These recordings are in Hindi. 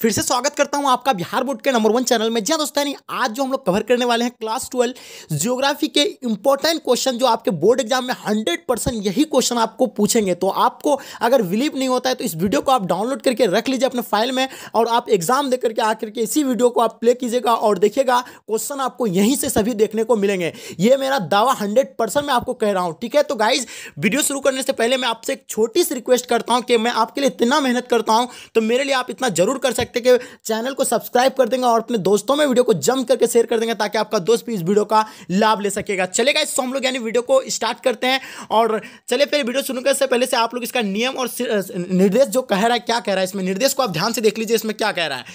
फिर से स्वागत करता हूं आपका बिहार बोर्ड के नंबर 1 चैनल में। जी हाँ दोस्तों, आज जो हम लोग कवर करने वाले हैं क्लास 12 ज्योग्राफी के इंपॉर्टेंट क्वेश्चन जो आपके बोर्ड एग्जाम में 100% यही क्वेश्चन आपको पूछेंगे। तो आपको अगर बिलीव नहीं होता है तो इस वीडियो को आप डाउनलोड करके रख लीजिए अपने फाइल में, और आप एग्जाम दे करके आकर के इसी वीडियो को आप प्ले कीजिएगा और देखिएगा क्वेश्चन आपको यहीं से सभी देखने को मिलेंगे। ये मेरा दावा 100% मैं आपको कह रहा हूँ, ठीक है। तो गाइज, वीडियो शुरू करने से पहले मैं आपसे एक छोटी सी रिक्वेस्ट करता हूँ कि मैं आपके लिए इतना मेहनत करता हूँ, तो मेरे लिए आप इतना जरूर कर सकते कि चैनल को सब्सक्राइब कर देंगे और अपने दोस्तों में वीडियो को जम करके शेयर कर देंगे, ताकि आपका दोस्त भी इस वीडियो का लाभ ले सकेगा। चलेगा, इससे हम लोग यानी वीडियो को स्टार्ट करते हैं। और चलिए फिर वीडियो शुरू करने से पहले से आप लोग इसका नियम और निर्देश जो कह रहा है, क्या कह रहा है इसमें, निर्देश को आप ध्यान से देख लीजिए इसमें क्या कह रहा है।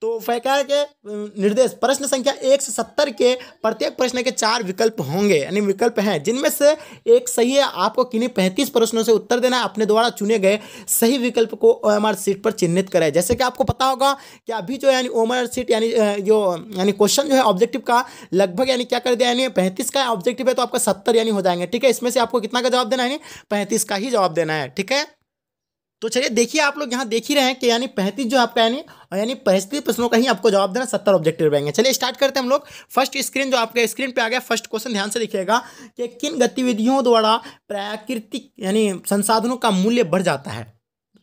तो क्या है कि निर्देश प्रश्न संख्या 1 से 70 के प्रत्येक प्रश्न के 4 विकल्प होंगे, यानी विकल्प हैं, जिनमें से एक सही है। आपको किन्हीं 35 प्रश्नों से उत्तर देना है। अपने द्वारा चुने गए सही विकल्प को ओएमआर शीट पर चिन्हित करें। जैसे कि आपको पता होगा कि अभी जो यानी ओएमआर शीट यानी क्वेश्चन जो है ऑब्जेक्टिव का लगभग यानी क्या कर दिया, यानी 35 का ऑब्जेक्टिव है तो आपका 70 यानी हो जाएंगे, ठीक है। इसमें से आपको कितना का जवाब देना है, यानी 35 का ही जवाब देना है, ठीक है। तो चलिए देखिए, आप लोग यहाँ देख ही रहे हैं कि यानी 35 जो आपका यानी 35 प्रश्नों का ही आपको जवाब देना, 70 ऑब्जेक्टिव रहेंगे। चलिए स्टार्ट करते हैं हम लोग। फर्स्ट स्क्रीन जो आपके स्क्रीन पे आ गया, फर्स्ट क्वेश्चन ध्यान से देखिएगा कि किन गतिविधियों द्वारा प्राकृतिक यानी संसाधनों का मूल्य बढ़ जाता है,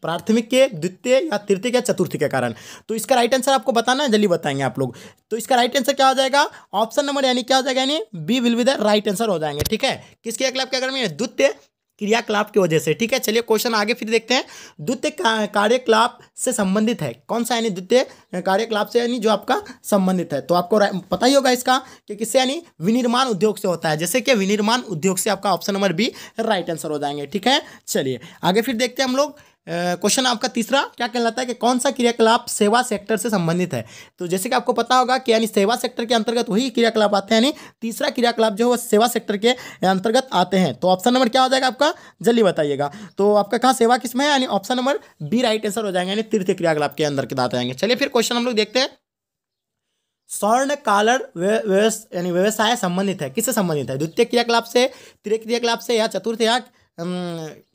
प्राथमिक के, द्वितीय या तृतीय या चतुर्थी के कारण। तो इसका राइट आंसर आपको बताना है, जल्दी बताएंगे आप लोग। तो इसका राइट आंसर क्या हो जाएगा, ऑप्शन नंबर यानी क्या हो जाएगा, यानी B will be the right answer हो जाएंगे, ठीक है। किसके क्रियाकलाप के कारण में, द्वितीय क्रियाकलाप की वजह से, ठीक है। चलिए क्वेश्चन आगे फिर देखते हैं। द्वितीय कार्यकलाप से संबंधित है कौन सा, यानी द्वितीय कार्यकलाप से यानी जो आपका संबंधित है, तो आपको पता ही होगा इसका कि किससे, यानी विनिर्माण उद्योग से होता है। जैसे कि विनिर्माण उद्योग से आपका option number B right answer हो जाएंगे, ठीक है। चलिए आगे फिर देखते हैं हम लोग। क्वेश्चन आपका तीसरा क्या कहलाता है कि कौन सा क्रियाकलाप सेवा सेक्टर से संबंधित है। तो जैसे कि आपको पता होगा कि यानी सेवा सेक्टर के अंतर्गत वही क्रियाकलाप आते हैं, यानी तीसरा क्रियाकलाप जो है वो सेवा सेक्टर के अंतर्गत आते हैं। तो ऑप्शन नंबर क्या हो जाएगा आपका, जल्दी बताइएगा। तो आपका कहाँ सेवा किसमें है, यानी option number B right answer हो जाएंगे, यानी तृतीय क्रियाकलाप के अंदर आते जाएंगे। चलिए फिर क्वेश्चन हम लोग देखते हैं। स्वर्ण कालर यानी व्यवसाय संबंधित है, किससे संबंधित है, द्वितीय क्रियाकलाप से, तृतीय क्रियाकलाप से, या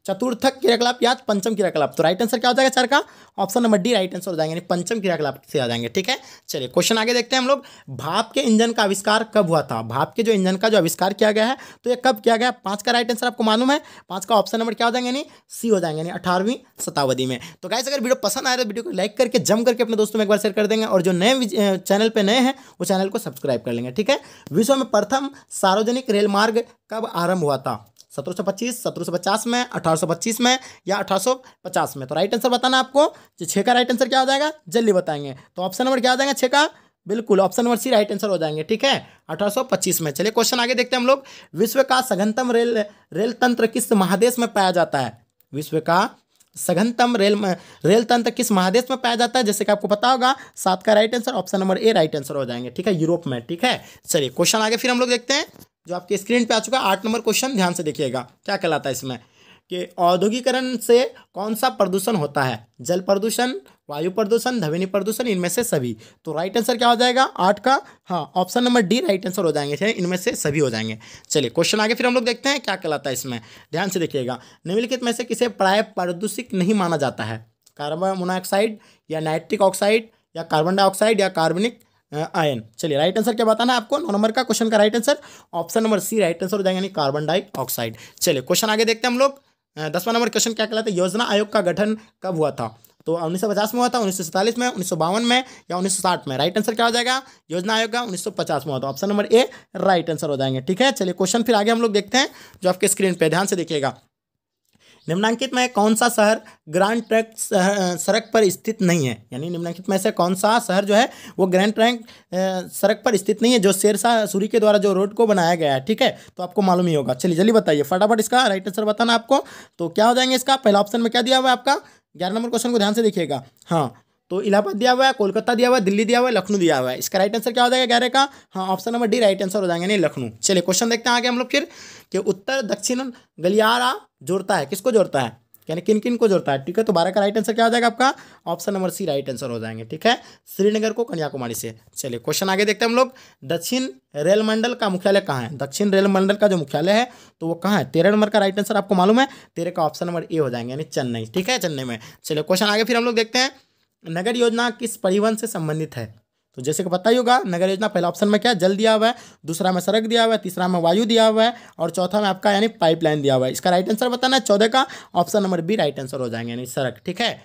चतुर्थक क्रियाकलाप या पंचम क्रियाकलाप। तो राइट आंसर क्या हो जाएगा 4 का, option number D right answer हो जाएंगे, यानी पंचम क्रियाकलाप से आ जाएंगे, ठीक है। चलिए क्वेश्चन आगे देखते हैं हम लोग। भाप के इंजन का आविष्कार कब हुआ था, भाप के जो इंजन का जो आविष्कार किया गया है तो ये कब किया गया। 5 का राइट आंसर आपको मालूम है, 5 का ऑप्शन नंबर क्या हो जाएंगे, यानी सी हो जाएंगे, यानी 18वीं शताब्दी में। तो गाइस, अगर वीडियो पसंद आए तो वीडियो को लाइक करके जम करके अपने दोस्तों में एक बार शेयर कर देंगे, और जो नए चैनल पर नए हैं वो चैनल को सब्सक्राइब कर लेंगे, ठीक है। विश्व में प्रथम सार्वजनिक रेल मार्ग कब आरंभ हुआ था, 1725, 1750 में, 1825 में, या 1850 में। तो राइट आंसर बताना आपको। 6 का राइट आंसर क्या हो जाएगा, जल्दी बताएंगे। तो ऑप्शन नंबर क्या हो जाएगा 6 का, बिल्कुल option number C right answer हो जाएंगे, ठीक है, 1825 में। चलिए क्वेश्चन आगे देखते हैं हम लोग। विश्व का सघनतम रेल तंत्र किस महादेश में पाया जाता है, विश्व का सघनतम रेल तंत्र किस महादेश में पाया जाता है। जैसे कि आपको पता होगा, 7 का right answer option number A right answer हो जाएंगे, ठीक है, यूरोप में, ठीक है। चलिए क्वेश्चन आगे फिर हम लोग देखते हैं, जो आपके स्क्रीन पे आ चुका है 8 नंबर क्वेश्चन, ध्यान से देखिएगा क्या कहलाता है इसमें कि औद्योगिकरण से कौन सा प्रदूषण होता है, जल प्रदूषण, वायु प्रदूषण, ध्वनि प्रदूषण, इनमें से सभी। तो राइट आंसर क्या हो जाएगा 8 का, हाँ option number D right answer हो जाएंगे, इनमें से सभी हो जाएंगे। चलिए क्वेश्चन आगे फिर हम लोग देखते हैं क्या कहलाता है इसमें, ध्यान से देखिएगा। निम्नलिखित में से किसे प्राय प्रदूषित नहीं माना जाता है, कार्बन मोनोऑक्साइड, या नाइट्रिक ऑक्साइड, या कार्बन डाइऑक्साइड, या कार्बनिक आयन। चलिए राइट आंसर क्या बताना है आपको, 9 नंबर का क्वेश्चन का right answer option number C right answer हो जाएगा, यानी कार्बन डाइऑक्साइड। चलिए क्वेश्चन आगे देखते हैं हम लोग। 10वां नंबर क्वेश्चन क्या कहलाता है, योजना आयोग का गठन कब हुआ था। तो 1950 में हुआ था, 1947 में, 1952 में, या 1960 में। राइट आंसर क्या हो जाएगा, योजना आयोग का 1950 में हुआ था, option number A right answer हो जाएंगे, ठीक है। चलिए क्वेश्चन फिर आगे हम लोग देखते हैं, जो आपके स्क्रीन पे ध्यान से देखिएगा। निम्नलिखित में कौन सा शहर ग्रैंड ट्रंक सड़क पर स्थित नहीं है, यानी निम्नलिखित में से कौन सा शहर जो है वो ग्रैंड ट्रंक सड़क पर स्थित नहीं है, जो शेरशाह सूरी के द्वारा जो रोड को बनाया गया है, ठीक है। तो आपको मालूम ही होगा। चलिए जल्दी बताइए फटाफट, इसका राइट आंसर बताना आपको। तो क्या हो जाएंगे इसका, पहला ऑप्शन में क्या दिया हुआ है आपका, 11 नंबर क्वेश्चन को ध्यान से देखिएगा। हाँ, तो इलाहाबाद दिया हुआ है, कोलकाता दिया हुआ है, दिल्ली दिया हुआ है, लखनऊ दिया हुआ है। इसका राइट आंसर क्या हो जाएगा 11 का, हाँ option number D right answer हो जाएंगे, नहीं लखनऊ। चलिए क्वेश्चन देखते हैं आगे हम लोग फिर कि उत्तर दक्षिण गलियारा जोड़ता है, किसको जोड़ता है, यानी किन किन को जोड़ता है, ठीक है। तो 12 का राइट आंसर क्या हो जाएगा आपका, option number C right answer हो जाएंगे, ठीक है, श्रीनगर को कन्याकुमारी से। चलिए क्वेश्चन आगे देखते हैं हम लोग। दक्षिण रेल मंडल का मुख्यालय कहाँ है, दक्षिण रेल मंडल का जो मुख्यालय है तो वो कहाँ है, 13 नंबर का राइट आंसर आपको मालूम है, 13 का ऑप्शन नंबर ए हो जाएंगे, यानी चेन्नई, ठीक है, चेन्नई में। चलिए क्वेश्चन आगे फिर हम लोग देखते हैं। नगर योजना किस परिवहन से संबंधित है? तो जैसे कि पता ही होगा, नगर योजना पहला ऑप्शन में क्या है, जल दिया हुआ है, दूसरा में सड़क दिया हुआ है, तीसरा में वायु दिया हुआ है और चौथा में आपका यानी पाइपलाइन दिया हुआ है। इसका राइट आंसर बताना है 14 का, option number B right answer हो जाएंगे, यानी सड़क। ठीक है,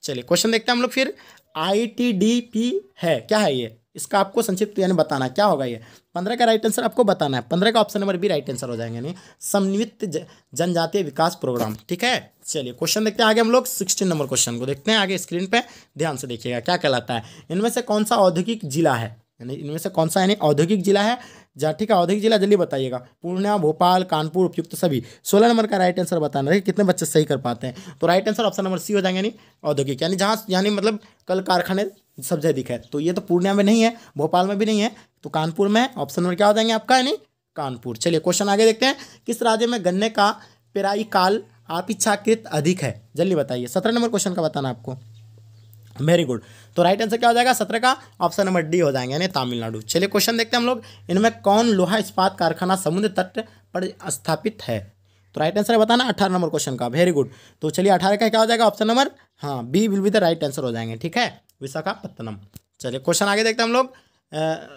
चलिए क्वेश्चन देखते हैं हम लोग फिर। ITDP है क्या है ये, इसका आपको संक्षिप्त यानी बताना है क्या होगा ये। 15 का राइट आंसर आपको बताना है, 15 का option number B right answer हो जाएंगे, यानी समन्वित जनजातीय विकास प्रोग्राम। ठीक है, चलिए क्वेश्चन देखते हैं आगे हम लोग। 16 नंबर क्वेश्चन को देखते हैं आगे, स्क्रीन पे ध्यान से देखिएगा क्या कहलाता है। इनमें से कौन सा औद्योगिक जिला है, यानी इनमें से कौन सा यानी औद्योगिक जिला है। ठीक है, औद्योगिक जिला जल्दी बताइएगा। पूर्णिया, भोपाल, कानपुर, उपयुक्त सभी। 16 नंबर का राइट आंसर बताना है, कितने बच्चे सही कर पाते हैं। तो right answer option number C हो जाएंगे, यानी औद्योगिक, यानी जहाँ यानी मतलब कल कारखाने सबसे अधिक है। तो ये तो पूर्णिया में नहीं है, भोपाल में भी नहीं है, तो कानपुर में ऑप्शन नंबर क्या हो जाएंगे आपका, यानी कानपुर। चलिए क्वेश्चन आगे देखते हैं। किस राज्य में गन्ने का पेराई काल अपेक्षाकृत अधिक है, जल्दी बताइए। 17 नंबर क्वेश्चन का बताना आपको। वेरी गुड, तो राइट आंसर क्या हो जाएगा, 17 का ऑप्शन नंबर डी हो जाएंगे, यानी तमिलनाडु। चलिए क्वेश्चन देखते हैं हम लोग। इनमें कौन लोहा इस्पात कारखाना समुद्र तट पर स्थापित है। तो राइट आंसर बताना 18 नंबर क्वेश्चन का। वेरी गुड, तो चलिए 18 का क्या हो जाएगा, ऑप्शन नंबर हाँ B will be the right answer हो जाएंगे। ठीक है, विशाखापत्तनम। चलिए क्वेश्चन आगे देखते हैं हम लोग।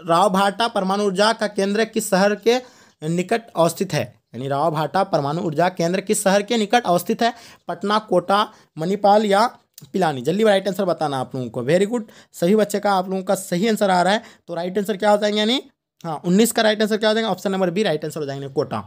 रावभाटा परमाणु ऊर्जा का केंद्र किस शहर के निकट अवस्थित है, यानी रावभाटा परमाणु ऊर्जा केंद्र किस शहर के निकट अवस्थित है। पटना, कोटा, मणिपाल या पिलानी, जल्दी राइट आंसर बताना आप लोगों को। वेरी गुड, सभी बच्चे का आप लोगों का सही आंसर आ रहा है। तो राइट आंसर क्या हो जाएंगे, यानी हाँ 19 का राइट आंसर क्या हो जाएगा, option number B right answer हो जाएंगे, कोटा।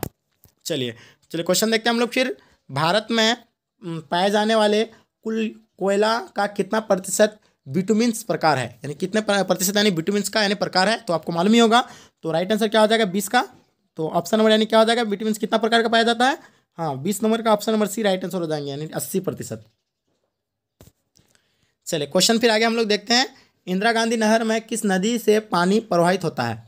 चलिए चलिए क्वेश्चन देखते हैं हम लोग फिर। भारत में पाए जाने वाले कुल कोयला का कितना प्रतिशत विटामिन्स प्रकार है, यानी कितने प्रतिशत यानी विटामिन्स का यानी प्रकार है, तो आपको मालूम ही होगा। तो राइट आंसर क्या हो जाएगा, 20 का। तो ऑप्शन नंबर यानी क्या हो जाएगा, विटामिन्स कितना प्रकार का पाया जाता है, हाँ 20 नंबर का option number C right answer हो जाएंगे, यानी 80%। चलिए क्वेश्चन फिर आगे हम लोग देखते हैं। इंदिरा गांधी नहर में किस नदी से पानी प्रवाहित होता है।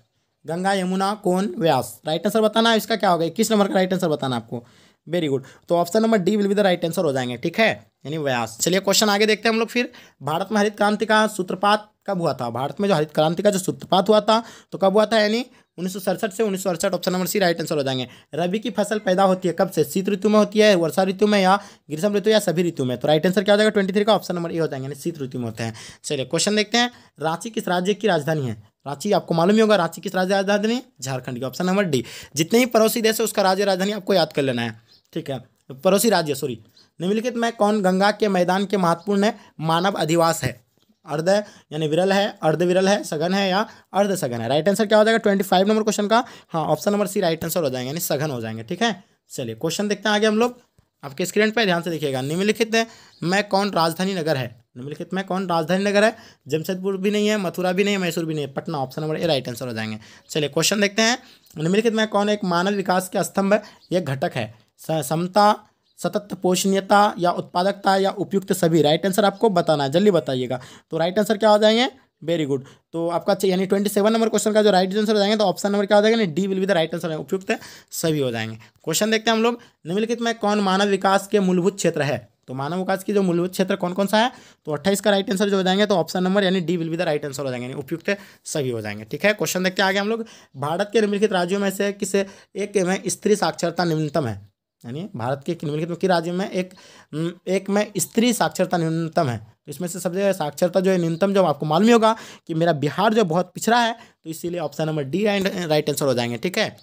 गंगा, यमुना, कोन, व्यास। राइट आंसर बताना है, इसका क्या होगा, 21 नंबर का राइट आंसर बताना आपको। वेरी गुड, तो option number D will be the right answer हो जाएंगे। ठीक है, यानी व्यास। चलिए क्वेश्चन आगे देखते हैं हम लोग फिर। भारत में हरित क्रांति का सूत्रपात कब हुआ था। भारत में जो हरित क्रांति का जो सूत्रपात हुआ था तो कब हुआ था, यानी 1967 से 1968, option number C right answer हो जाएंगे। रबी की फसल पैदा होती है कब से, शीत ऋतु में होती है, वर्षा ऋतु में या ग्रीष्म ऋतु या सभी ऋतु में। तो राइट आंसर क्या हो जाएगा, 23 का ऑप्शन नंबर ए हो जाएंगे, यानी शीत ऋतु में होते हैं। चलिए क्वेश्चन देखते हैं। रांची किस राज्य की राजधानी है। रांची आपको मालूम ही होगा, रांची किस राज्य राजधानी है, झारखंड की, ऑप्शन नंबर डी। जितने ही पड़ोसी देश है उसका राज्य राजधानी आपको याद कर लेना है। ठीक है, पड़ोसी राज्य सॉरी। निम्नलिखित में कौन गंगा के मैदान के महत्वपूर्ण मानव अधिवास है। अर्ध यानी विरल है, अर्धविरल है, सघन है या अर्ध सघन है। राइट आंसर क्या हो जाएगा, 25 नंबर क्वेश्चन का हाँ option number C right answer हो जाएंगे, यानी सघन हो जाएंगे। ठीक है, चलिए क्वेश्चन देखते हैं आगे हम लोग। आपके स्क्रीन पर ध्यान से देखिएगा। निम्नलिखित में कौन राजधानी नगर है। निम्नलिखित में कौन राजधानी नगर है। जमशेदपुर भी नहीं है, मथुरा भी नहीं है, मैसूर भी नहीं है, Patna, option number A right answer हो जाएंगे। चलिए क्वेश्चन देखते हैं। निम्नलिखित में कौन एक मानव विकास के स्तंभ या घटक है। समता, सतत पोषणीयता या उत्पादकता या उपयुक्त सभी। राइट आंसर आपको बताना है, जल्दी बताइएगा। तो राइट आंसर क्या हो जाएंगे, वेरी गुड। तो आपका यानी 27 नंबर क्वेश्चन का जो राइट आंसर हो जाएंगे, तो ऑप्शन नंबर क्या हो जाएगा, D will be the right answer है, उपयुक्त सभी हो जाएंगे। क्वेश्चन देखते हैं हम लोग। निम्नलिखित में कौन मानव विकास के मूलभूत क्षेत्र है। तो मानव विकास की जो मूलभूत क्षेत्र कौन कौन सा है, तो 28 का राइट आंसर जो हो जाएंगे, तो ऑप्शन नंबर यानी D will be the right answer हो जाएंगे, यानी उपयुक्त सभी हो जाएंगे। ठीक है, क्वेश्चन देखते हैं आगे हम लोग। भारत के निम्नलिखित राज्यों में से किस एक में स्त्री साक्षरता न्यूनतम है। यानी भारत के निम्नलिखित के राज्य में एक में स्त्री साक्षरता न्यूनतम है। तो इसमें से सबसे साक्षरता जो है न्यूनतम, जो आपको मालूम होगा कि मेरा बिहार जो बहुत पिछड़ा है, तो इसीलिए option number D right answer हो जाएंगे। ठीक है,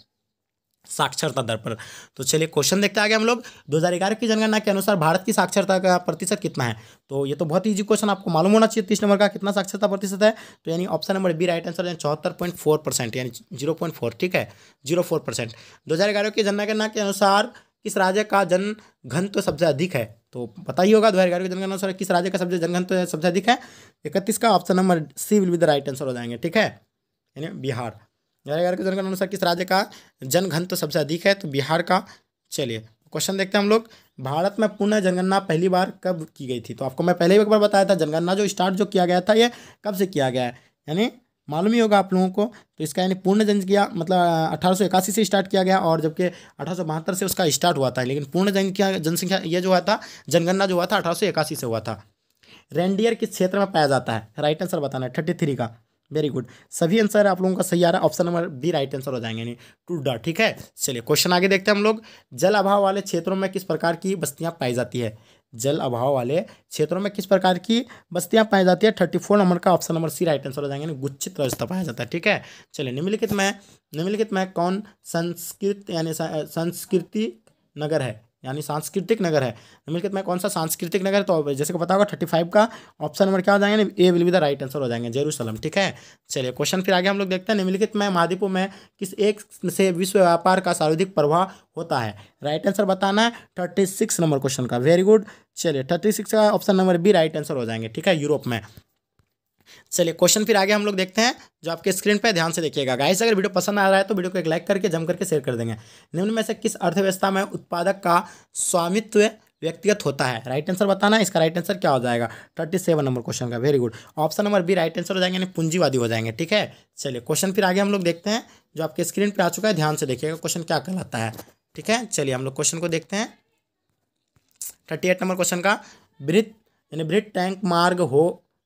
साक्षरता दर पर। तो चलिए क्वेश्चन देखते हैं आगे हम लोग। 2011 की जनगणना के अनुसार भारत की साक्षरता का प्रतिशत कितना है। तो ये तो बहुत ईजी क्वेश्चन, आपको मालूम होना चाहिए। 30 नंबर का कितना साक्षरता प्रतिशत है, तो यानी option number B right answer, यानी 74.4%, यानी 0.4। ठीक है, 0.4%। 2011 की जनगणना के अनुसार किस राज्य का जनघनत्व सबसे अधिक है। तो पता ही होगा 2011 की जनगणना के अनुसार किस राज्य का जनघनत्व सबसे अधिक है। 31 का option number C will be the right answer हो जाएंगे। ठीक है, यानी बिहार। 2011 की जनगणना अनुसार किस राज्य का जनघनत्व सबसे अधिक है, तो बिहार का। चलिए क्वेश्चन देखते हैं हम लोग। भारत में पुनः जनगणना पहली बार कब की गई थी। तो आपको मैं पहले ही एक बार बताया था, जनगणना जो स्टार्ट जो किया गया था ये कब से किया गया है, यानी मालूम ही होगा आप लोगों को। तो इसका यानी पूर्ण जनसंख्या मतलब 1881 से स्टार्ट किया गया, और जबकि 1872 से उसका स्टार्ट हुआ था, लेकिन पूर्ण जनसंख्या ये जो हुआ था जनगणना जो हुआ था 1881 से हुआ था। रेंडियर किस क्षेत्र में पाया जाता है। राइट आंसर बताना है 33 का। वेरी गुड, सभी आंसर आप लोगों का सही आ रहा है। Option number B right answer हो जाएंगे, यानी टू द, ठीक है। चलिए क्वेश्चन आगे देखते हैं हम लोग। जल अभाव वाले क्षेत्रों में किस प्रकार की बस्तियां पाई जाती है? जल अभाव वाले क्षेत्रों में किस प्रकार की बस्तियां पाई जाती है? 34 नंबर का option number C right answer हो जाएंगे, यानी गुच्छित व्यवस्था पाया जाता है, ठीक है। चलिए निम्नलिखित में कौन सांस्कृतिक नगर है, यानी सांस्कृतिक नगर है? निम्नलिखित में कौन सा सांस्कृतिक नगर है? तो जैसे को पता होगा 35 का ऑप्शन नंबर क्या हो जाएंगे? A will be the right answer हो जाएंगे, जेरूसलम, ठीक है। चलिए क्वेश्चन फिर आगे हम लोग देखते हैं। निम्नलिखित में महाद्वीपों में किस एक से विश्व व्यापार का सर्वाधिक प्रभाव होता है? राइट आंसर बताना है 36 नंबर क्वेश्चन का, वेरी गुड। चलिए 36 का option number B right answer हो जाएंगे, ठीक है, यूरोप में। चलिए क्वेश्चन फिर आगे हम लोग देखते हैं, जो आपके स्क्रीन पे ध्यान से देखिएगा गाइस। अगर वीडियो पसंद आ रहा है तो वीडियो को एक लाइक करके जम करके शेयर कर देंगे। निम्न में से किस अर्थव्यवस्था में उत्पादक का स्वामित्व व्यक्तिगत होता है? राइट आंसर बताना है, इसका राइट आंसर क्या हो जाएगा? 37 नंबर क्वेश्चन का, very good. Option number B right answer हो जाएंगे, यानी पूंजीवादी हो जाएंगे, ठीक है। चलिए क्वेश्चन फिर आगे हम लोग देखते हैं, जो आपके स्क्रीन पर आ चुका है, ध्यान से देखिएगा क्वेश्चन क्या कहलाता है, ठीक है। चलिए हम लोग क्वेश्चन को देखते हैं। 38 नंबर क्वेश्चन का, बृहत टैंक मार्ग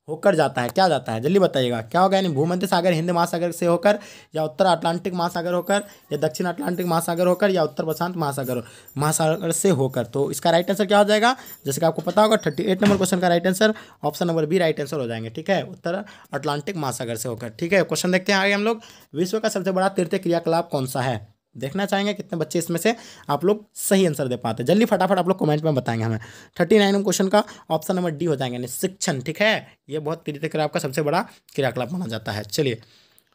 होकर जाता है, क्या जाता है? जल्दी बताइएगा क्या होगा? यानी भूमध्य सागर हिंद महासागर से होकर, या उत्तर अटलांटिक महासागर होकर, या दक्षिण अटलांटिक महासागर होकर, या उत्तर प्रशांत महासागर से होकर। तो इसका राइट आंसर क्या हो जाएगा? जैसे कि आपको पता होगा 38 नंबर क्वेश्चन का right answer option number B right answer हो जाएंगे, ठीक है, उत्तर अटलांटिक महासागर से होकर, ठीक है। क्वेश्चन देखते हैं आगे हम लोग। विश्व का सबसे बड़ा तीर्थ क्रियाकलाप कौन सा है? देखना चाहेंगे कितने बच्चे इसमें से आप लोग सही आंसर दे पाते हैं। जल्दी फटाफट आप लोग कमेंट में बताएंगे हमें। 39 क्वेश्चन का ऑप्शन नंबर डी हो जाएंगे, यानी शिक्षण, ठीक है। ये बहुत तीर्थ क्रिया का सबसे बड़ा क्रियाकलाप माना जाता है। चलिए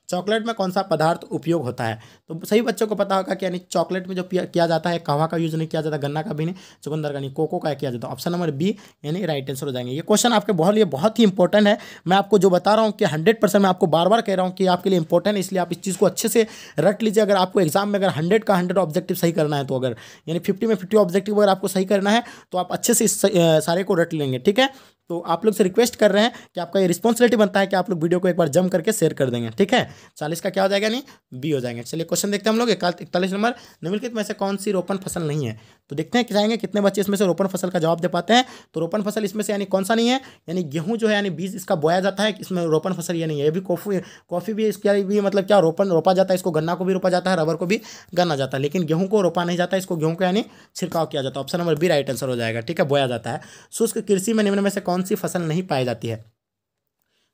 चॉकलेट में कौन सा पदार्थ उपयोग होता है? तो सही बच्चों को पता होगा कि यानी चॉकलेट में जो किया जाता है, कहवा का यूज नहीं किया जाता, गन्ना का भी नहीं, चुकंदर का नहीं, कोको का किया जाता है। ऑप्शन नंबर बी यानी राइट आंसर हो जाएंगे। ये क्वेश्चन आपके बहुत ही इंपॉर्टेंट है। मैं आपको जो बता रहा हूँ कि 100% मैं आपको बार बार कह रहा हूँ कि आपके लिए इंपॉर्टेंट है, इसलिए आप इस चीज़ को अच्छे से रट लीजिए। अगर आपको एग्जाम में अगर 100 का 100 ऑब्जेक्टिव सही करना है, तो अगर यानी 50 में 50 ऑब्जेक्टिव अगर आपको सही करना है, तो आप अच्छे से इस सारे को रट लेंगे, ठीक है। तो आप लोग से रिक्वेस्ट कर रहे हैं कि आपका ये रिस्पॉन्सिबिलिटी बनता है कि आप लोग वीडियो को एक बार जम करके शेयर कर देंगे, ठीक है। 40 का क्या हो जाएगा? नहीं बी हो जाएंगे। चलिए क्वेश्चन देखते हैं हम लोग। 41 नंबर, निम्नलिखित में से कौन सी रोपण फसल नहीं है? तो देखते हैं कि जाएंगे कितने बच्चे इसमें से रोपण फसल का जवाब दे पाते हैं। तो रोपण फसल इसमें से यानी कौन सा नहीं है? यानी गेहूं जो है, यानी बीज इसका बोया जाता है, इसमें रोपण फसल ये नहीं है। ये भी कॉफ़ी भी इसका भी मतलब क्या रोपा जाता है, इसको गन्ना को भी रोपा जाता है, रबर को भी गन्ना जाता है, लेकिन गेहूं को रोपा नहीं जाता, इसको गेहूं को यानी छिड़काव किया जाता है। Option number B right answer हो जाएगा, ठीक है, बोया जाता है। शुष्क कृषि में निम्न में से कौन सी फसल नहीं पाई जाती है?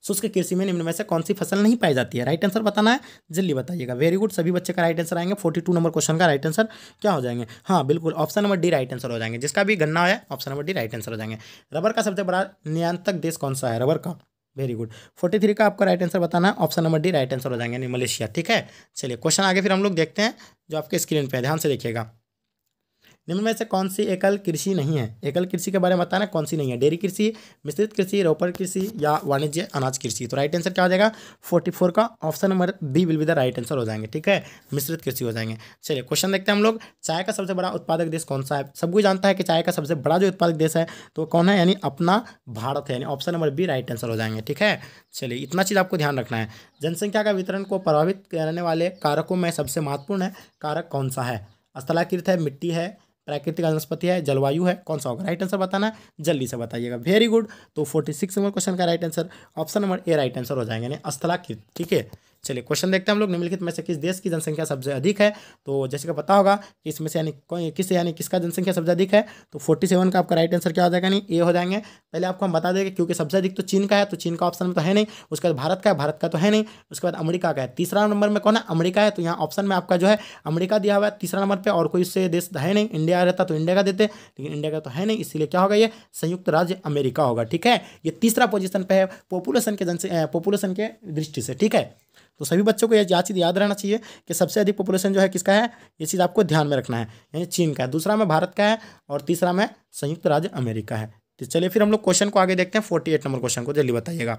शुष्क कृषि में निम्न में से कौन सी फसल नहीं पाई जाती है? राइट आंसर बताना है, जल्दी बताइएगा। वेरी गुड, सभी बच्चे का राइट आंसर आएंगे। 42 नंबर क्वेश्चन का राइट आंसर क्या हो जाएंगे? हाँ बिल्कुल, option number D right answer हो जाएंगे। जिसका भी गन्ना है, option number D right answer हो जाएंगे। रबर का सबसे बड़ा निर्यातक देश कौन सा है? रबर का, वेरी गुड। 43 का आपका राइट आंसर बताना है, option number D right answer हो जाएंगे, यानी मलेशिया, ठीक है। चलिए क्वेश्चन आगे फिर हम लोग देखते हैं, जो आपके स्क्रीन पर ध्यान से देखिएगा। निम्न में से कौन सी एकल कृषि नहीं है? एकल कृषि के बारे में बताना कौन सी नहीं है? डेयरी कृषि, मिश्रित कृषि, रोपण कृषि, या वाणिज्य अनाज कृषि। तो राइट आंसर क्या हो जाएगा? 44 का option number B will be the right answer हो जाएंगे, ठीक है, मिश्रित कृषि हो जाएंगे। चलिए क्वेश्चन देखते हैं हम लोग। चाय का सबसे बड़ा उत्पादक देश कौन सा है? सब कोई जानता है कि चाय का सबसे बड़ा जो उत्पादक देश है तो कौन है? यानी अपना भारत है, यानी option number B right answer हो जाएंगे, ठीक है। चलिए इतना चीज़ आपको ध्यान रखना है। जनसंख्या का वितरण को प्रभावित करने वाले कारकों में सबसे महत्वपूर्ण कारक कौन सा है? स्थलाकृत है, मिट्टी है, प्राकृतिक वनस्पति है, जलवायु है, कौन सा होगा? राइट आंसर बताना है, जल्दी से बताइएगा। Very good. तो 46 नंबर क्वेश्चन का right answer option number A right answer हो जाएंगे, यानी स्थलाकृत, ठीक है। चलिए क्वेश्चन देखते हैं हम लोग। निम्नलिखित में से किस देश की जनसंख्या सबसे अधिक है? तो जैसे कि पता होगा कि इसमें से यानी किसका जनसंख्या सबसे अधिक है? तो 47 का आपका राइट आंसर क्या हो जाएगा? नहीं ए हो जाएंगे। पहले आपको हम बता देंगे, क्योंकि सबसे अधिक तो चीन का है, तो चीन का ऑप्शन में तो है नहीं। उसके बाद भारत का है, भारत का तो है नहीं। उसके बाद अमेरिका का है। तीसरा नंबर में कौन है? अमेरिका है। तो यहाँ ऑप्शन में आपका जो है अमेरिका दिया हुआ है तीसरा नंबर पर, और कोई उससे देश है नहीं। इंडिया रहता तो इंडिया का देते, लेकिन इंडिया का तो है नहीं, इसीलिए क्या होगा? ये संयुक्त राज्य अमेरिका होगा, ठीक है। ये तीसरा पोजीशन पे है पॉपुलेशन के दृष्टि से, ठीक है। तो सभी बच्चों को यह चीज़ याद रहना चाहिए कि सबसे अधिक पॉपुलेशन जो है किसका है, ये चीज़ आपको ध्यान में रखना है, यानी चीन का है। दूसरा में भारत का है, और तीसरा में संयुक्त राज्य अमेरिका है। तो चलिए फिर हम लोग क्वेश्चन को आगे देखते हैं। 48 नंबर क्वेश्चन को जल्दी बताइएगा।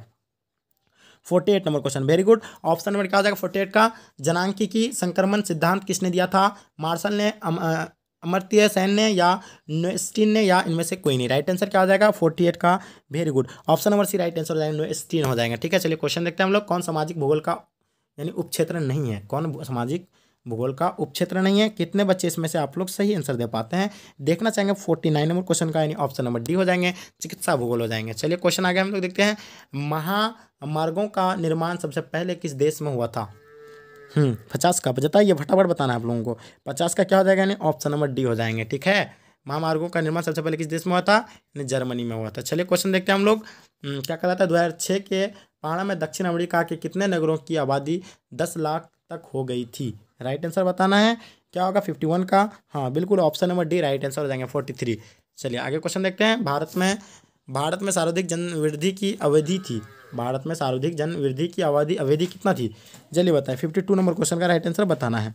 48 number question, very good. Option number क्या हो जाएगा? 48 का, जनांकीय संक्रमण सिद्धांत किसने दिया था? मार्शल ने, अमर्त्य सेन ने, या नोएस्टीन ने, या इनमें से कोई नहीं? राइट आंसर क्या हो जाएगा? 48 का, very good, option number C right answer हो जाएगा, नोएस्टीन हो जाएगा, ठीक है। चलिए क्वेश्चन देखते हैं हम लोग। कौन सामाजिक भूगोल का यानी उपक्षेत्र नहीं है? कौन सामाजिक भूगोल का उपक्षेत्र नहीं है। कितने बच्चे इसमें से आप लोग सही आंसर दे पाते हैं देखना चाहेंगे। 49 नंबर क्वेश्चन का यानी ऑप्शन नंबर डी हो जाएंगे, चिकित्सा भूगोल हो जाएंगे। चलिए क्वेश्चन आगे हम लोग देखते हैं, महामार्गों का निर्माण सबसे पहले किस देश में हुआ था? 50 का बताइए, फटाफट बताना है आप लोगों को। 50 का क्या हो जाएगा यानी ऑप्शन नंबर डी हो जाएंगे। ठीक है, महामार्गों का निर्माण सबसे पहले किस देश में हुआ था? यानी जर्मनी में हुआ था। चलिए क्वेश्चन देखते हैं हम लोग। क्या कहलाता है 2006 के पहाड़ा में दक्षिण अमेरिका के कितने नगरों की आबादी 10 लाख तक हो गई थी? राइट आंसर बताना है। क्या होगा 51 का? हाँ बिल्कुल, option number D right answer हो जाएंगे 43। चलिए आगे क्वेश्चन देखते हैं। भारत में सर्वाधिक जनवृद्धि की अवधि थी। भारत में सर्वाधिक जनवृद्धि की अवधि कितना थी? जल्दी बताएं। 52 नंबर क्वेश्चन का राइट आंसर बताना है।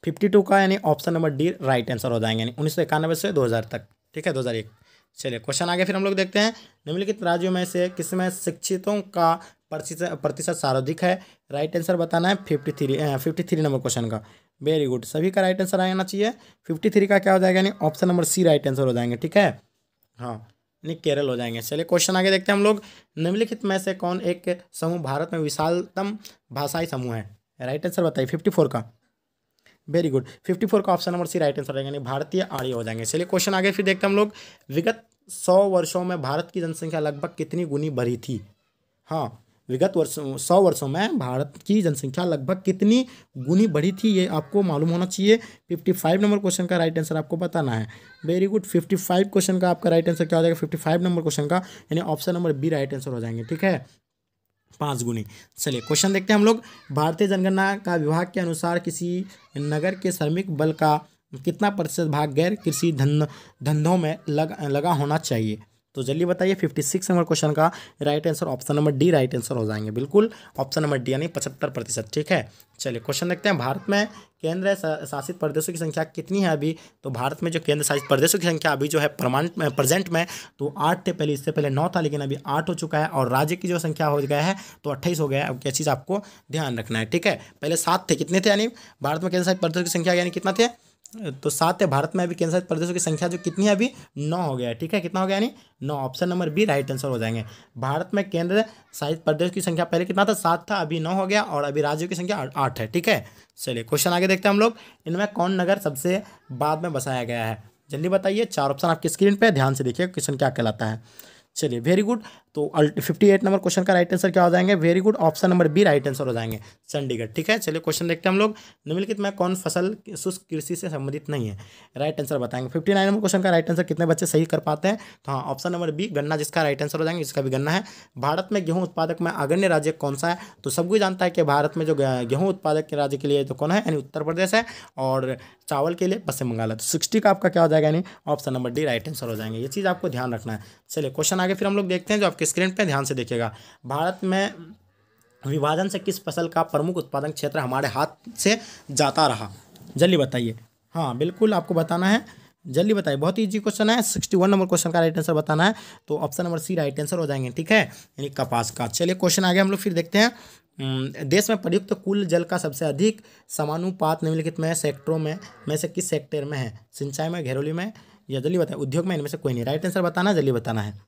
52 का यानी option number D right answer हो जाएंगे, यानी 1991 से 2000 तक। ठीक है, 2001। चलिए क्वेश्चन आगे फिर हम लोग देखते हैं, निम्नलिखित राज्यों में से किसमें शिक्षितों का प्रतिशत सर्वाधिक है? राइट आंसर बताना है 53 नंबर क्वेश्चन का। वेरी गुड, सभी का राइट आंसर आना चाहिए। 53 का क्या हो जाएगा यानी option number C right answer हो जाएंगे। ठीक है, हाँ यानी केरल हो जाएंगे। चलिए क्वेश्चन आगे देखते हैं हम लोग, निम्नलिखित में से कौन एक समूह भारत में विशालतम भाषाई समूह है? राइट आंसर बताइए 54 का। वेरी गुड, 54 का option number C right answer रहेगा, यानी भारतीय आर्य हो जाएंगे। चलिए क्वेश्चन आगे फिर देखते हैं हम लोग, विगत 100 वर्षों में भारत की जनसंख्या लगभग कितनी गुनी बढ़ी थी? हाँ, विगत 100 वर्षों में भारत की जनसंख्या लगभग कितनी गुनी बढ़ी थी, ये आपको मालूम होना चाहिए। 55 नंबर क्वेश्चन का राइट आंसर आपको बताना है। वेरी गुड, 55 क्वेश्चन का आपका राइट आंसर क्या हो जाएगा? 55 नंबर क्वेश्चन का यानी option number B right answer हो जाएंगे। ठीक है, 5 गुनी। चलिए क्वेश्चन देखते हैं हम लोग, भारतीय जनगणना का विभाग के अनुसार किसी नगर के श्रमिक बल का कितना प्रतिशत भाग गैर कृषि धंधों में लगा होना चाहिए? तो जल्दी बताइए। 56 नंबर क्वेश्चन का right answer option number D right answer हो जाएंगे, बिल्कुल ऑप्शन नंबर डी यानी 75%। ठीक है, चलिए क्वेश्चन देखते हैं, भारत में केंद्र शासित प्रदेशों की संख्या कितनी है अभी? तो भारत में जो केंद्र शासित प्रदेशों की संख्या अभी जो है प्रेजेंट में तो 8 थे पहले, इससे पहले 9 था, लेकिन अभी 8 हो चुका है। और राज्य की जो संख्या हो गया है तो 28 हो गया है। अब क्या चीज़ आपको ध्यान रखना है। ठीक है, पहले 7 थे, कितने थे यानी भारत में केंद्र शासित प्रदेशों की संख्या यानी कितना थे? तो 7 है। भारत में अभी केंद्र शासित प्रदेशों की संख्या जो कितनी है अभी? 9 हो गया है। ठीक है, कितना हो गया यानी 9, option number B right answer हो जाएंगे। भारत में केंद्र शासित प्रदेश की संख्या पहले कितना था? 7 था, अभी 9 हो गया, और अभी राज्यों की संख्या 8 है। ठीक है, चलिए क्वेश्चन आगे देखते हैं हम लोग, इनमें कौन नगर सबसे बाद में बसाया गया है? जल्दी बताइए। 4 ऑप्शन आपकी स्क्रीन पे, ध्यान से देखिए क्वेश्चन क्या कहलाता है। चलिए वेरी गुड, तो 58 नंबर क्वेश्चन का राइट आंसर क्या हो जाएंगे? Very good, option number B right answer हो जाएंगे, चंडीगढ़। ठीक है, चलिए क्वेश्चन देखते हैं हम लोग, निम्नलिखित में कौन फसल शुष्क कृषि से संबंधित नहीं है? राइट आंसर बताएंगे। 59 नंबर क्वेश्चन का राइट आंसर कितने बच्चे सही कर पाते हैं? तो हाँ, ऑप्शन नंबर बी गन्ना जिसका राइट आंसर हो जाएंगे, इसका भी गन्ना है। भारत में गेहूँ उत्पादक में अग्रणी राज्य कौन सा है? तो सबको जानता है कि भारत में जो गेहूँ उत्पादक के राज्य के लिए तो कौन है, यानी उत्तर प्रदेश है, और चावल के लिए पश्चिम बंगाल है। तो 60 का आपका क्या हो जाएगा, यानी option number D right answer हो जाएंगे। ये चीज़ आपको ध्यान रखना है। चलिए क्वेश्चन आगे फिर हम लोग देखते हैं, जो आपके स्क्रीन पे ध्यान से देखिएगा, भारत में विभाजन से किस फसल का प्रमुख उत्पादन क्षेत्र हमारे हाथ से जाता रहा? जल्दी बताइए। हाँ बिल्कुल, आपको बताना है, जल्दी बताइए, बहुत इजी क्वेश्चन है। 61 नंबर क्वेश्चन का राइट आंसर बताना है, तो option number C right answer हो जाएंगे। ठीक है, यानी कपास का। चलिए क्वेश्चन आगे हम लोग फिर देखते हैं, देश में प्रयुक्त कुल जल का सबसे अधिक समानुपात निम्नलिखित में सेक्टरों में से किस सेक्टर में है? सिंचाई में, घरेलू में, या जल्दी बताएं उद्योग में, इनमें से कोई नहीं। राइट आंसर बताना है, जल्दी बताना है।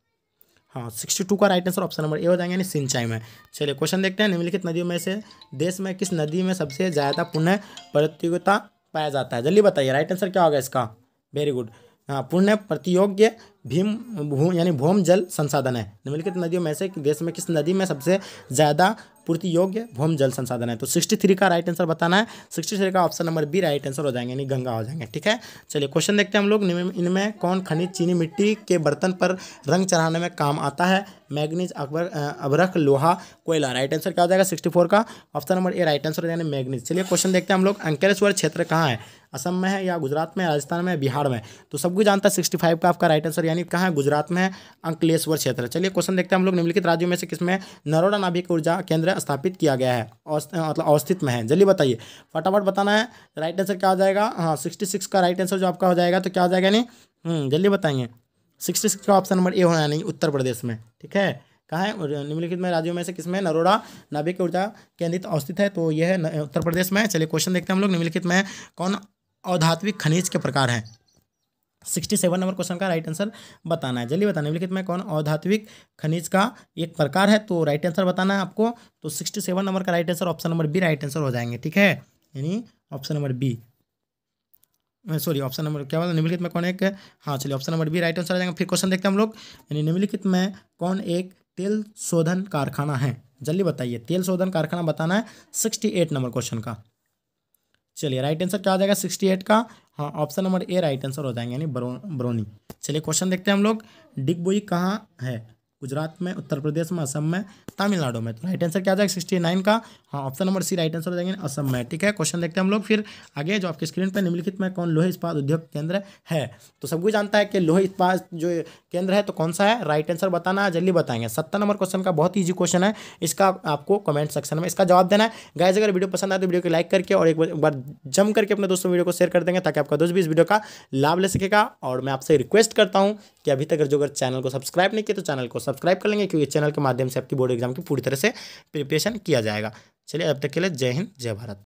हाँ, 62 का right answer option number A हो जाएंगे, यानी सिंचाई में। चलिए क्वेश्चन देखते हैं, निम्नलिखित नदियों में से देश में किस नदी में सबसे ज़्यादा पुण्य प्रतियोगिता पाया जाता है? जल्दी बताइए, राइट आंसर क्या होगा इसका? वेरी गुड, हाँ, पुण्य प्रतियोग्य यानी भौम जल संसाधन है। निम्नलिखित नदियों में से देश में किस नदी में सबसे ज़्यादा पूर्ति योग्य भौम जल संसाधन है? तो 63 का राइट आंसर बताना है। 63 का option number B right answer हो जाएंगे, यानी गंगा हो जाएंगे। ठीक है, चलिए क्वेश्चन देखते हैं हम लोग, इनमें कौन खनिज चीनी मिट्टी के बर्तन पर रंग चढ़ाने में काम आता है? मैग्नीज, अभ्रक, लोहा, कोयला। राइट आंसर क्या हो जाएगा? 64 का option number A right answer हो जाएगा, मैग्नीज। चलिए क्वेश्चन देखते हैं हम लोग, अंकलेश्वर क्षेत्र कहाँ है? असम में है, या गुजरात में, राजस्थान में, बिहार में? तो सबको जानता है 65 का आपका राइट आंसर, यानी कहाँ है? गुजरात में है, अंकलेश्वर क्षेत्र। चलिए क्वेश्चन देखते हैं हम लोग, निम्नलिखित राज्यों में से किसमें नरोडा नाभिक ऊर्जा केंद्र स्थापित किया गया है, मतलब अवस्थित में है? जल्दी बताइए, फटाफट बताना है। राइट आंसर क्या हो जाएगा? हाँ, 66 का राइट आंसर जो आपका हो जाएगा, तो क्या हो जाएगा, नहीं जल्दी बताएंगे। 66 का ऑप्शन नंबर ए होना, नहीं उत्तर प्रदेश में। ठीक है, कहाँ है? निम्नलिखित में राज्यों में से किसमें नरोडा नाभिक ऊर्जा केंद्रित अवस्थित है? तो यह है उत्तर प्रदेश में। चलिए क्वेश्चन देखते हैं हम लोग, निम्नलिखित में कौन अधात्विक खनिज के प्रकार हैं? 67 नंबर क्वेश्चन का राइट आंसर बताना है, जल्दी बताना। निम्नलिखित में कौन अधात्विक खनिज का एक प्रकार है, तो राइट आंसर बताना है आपको। तो 67 नंबर का right answer option number B right answer हो जाएंगे, ठीक है, यानी option number B, sorry option number क्या बोला, निम्नलिखित में कौन एक, हाँ चलिए option number B right answer आ जाएगा। फिर क्वेश्चन देखते हैं हम लोग, यानी निम्नलिखित में कौन एक तेल शोधन कारखाना है, जल्दी बताइए, तेल शोधन कारखाना बताना है 68 नंबर क्वेश्चन का। चलिए राइट आंसर क्या आ जाएगा 68 का, हाँ option number A right answer हो जाएंगे, यानी बरौनी। चलिए क्वेश्चन देखते हैं हम लोग, डिगबोई कहाँ है, गुजरात में, उत्तर प्रदेश में, असम में, तमिलनाडु में, तो राइट आंसर क्या आ जाएगा 69 का, हाँ option number C right answer हो जाएंगे, असम में, ठीक है। क्वेश्चन देखते हैं हम लोग फिर आगे, जो आपके स्क्रीन पर, निम्नलिखित में कौन लोहे इस्पात उद्योग केंद्र है, तो सब कुछ जानता है कि लोहे इस्पात जो केंद्र है तो कौन सा है, राइट आंसर बताना है, जल्दी बताएंगे। 70 नंबर क्वेश्चन का बहुत ईजी क्वेश्चन है, इसका आपको कमेंट सेक्शन में इसका जवाब देना है। गाइस अगर वीडियो पसंद आए तो वीडियो को लाइक करके और एक बार जम करके अपने दोस्तों वीडियो को शेयर कर देंगे, ताकि आपका दोस्त भी इस वीडियो का लाभ ले सकेगा। और मैं आपसे रिक्वेस्ट करता हूं कि अभी तक जो अगर चैनल को सब्सक्राइब नहीं किया तो चैनल को सब्सक्राइब कर लेंगे, क्योंकि चैनल के माध्यम से आपकी बोर्ड एग्जाम की पूरी तरह से प्रिपरेशन किया जाएगा। चलिए अब तक के लिए जय हिंद जय भारत।